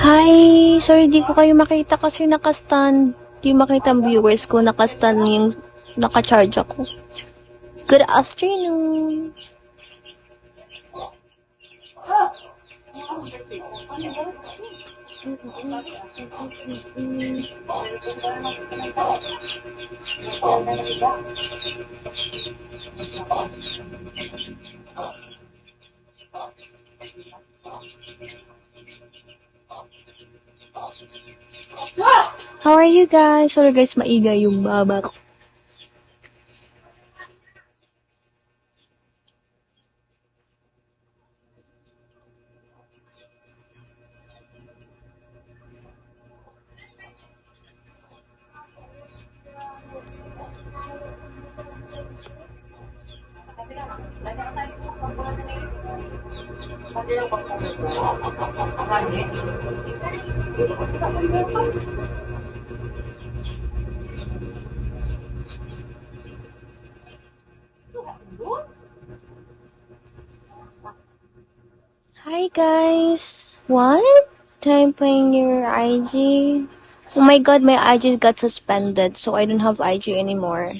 Hi! Sorry, di ko kayo makita kasi naka-stand. Di makita ang viewers ko, naka-stand yung naka-charge ako. Good afternoon! How are you guys? Sorry guys, maingay yung baba ko. Hi guys! What? Time playing your IG? Oh my god, my IG got suspended, so I don't have IG anymore.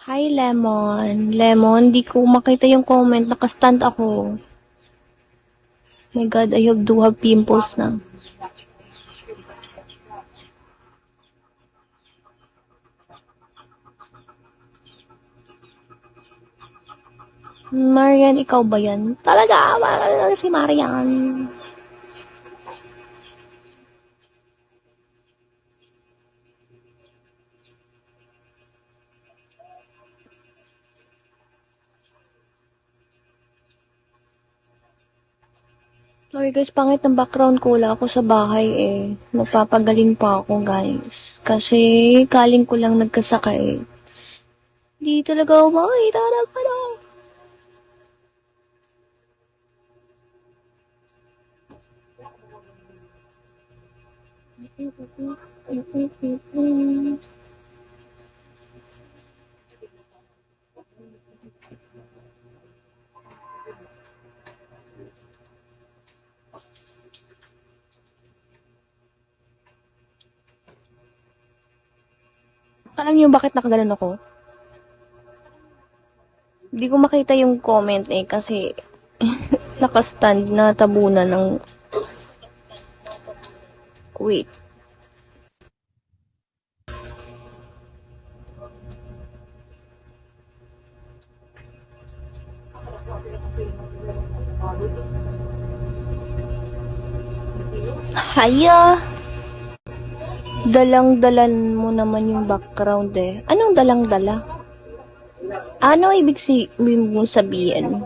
Hi Lemon! Lemon, di ko makita yung comment, naka-stand ako. My god, I do have pimples na. Marian, ikaw ba yan? Talaga, wala si Marian. Sorry guys, pangit ng background ko. Wala ako sa bahay eh. Magpapagaling pa ako guys. Kasi galing ko lang nagkasakit. Di talaga ako makita ng ano. Alam niyo bakit nakaganon ako? Di ko makita yung comment eh kasi nakastand na tabunan ng... Wait. Haya! Dalang-dalan mo naman yung background eh. Anong dalang-dala? Ano ibig mong sabihin?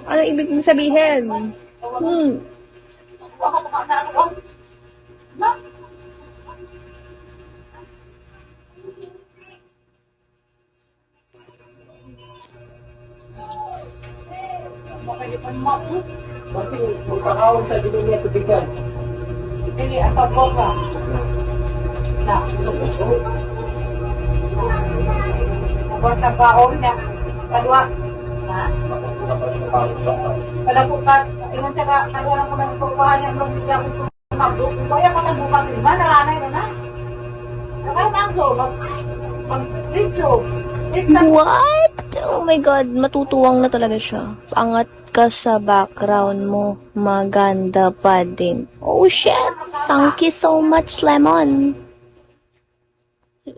Ano ibig mong sabihin? Kasi magpakawag sa dito niya tubigan. Hindi, ang pagboka. Na, ang baon na. Kadwa. Na. Kadabukat. Ingat siya ka, kadwa lang kami pagpahan niya. Nung siya ko magbuk. Kaya ka nagbukat. Diba, nalanay na na. Nakaya na ang zo. Mag-video. What? Oh my god, matutuwang na talaga siya. Angat ka sa background mo, maganda pa din. Oh shit! Thank you so much, Lemon.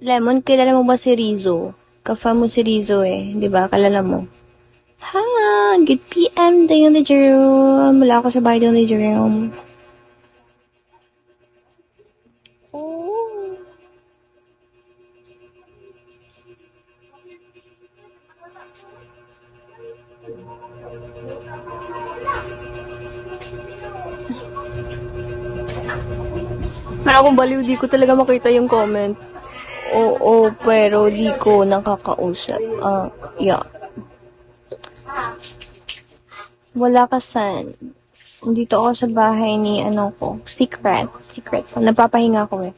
Lemon, kilala mo ba si Rizzo? Kafa mo si Rizzo eh, di ba? Kalala mo. Ha! Good PM, Daily Jerome. Wala ako sa bahay, Daily Jerome. Para akong baliw, di ko talaga makita yung comment. Oo, pero di ko nakakausap. Yeah. Wala ka san. Dito ako sa bahay ni ano ko. Secret. Napapahinga ko eh.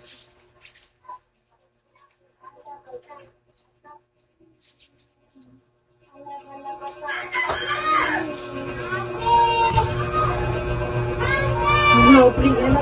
Dobling, ano,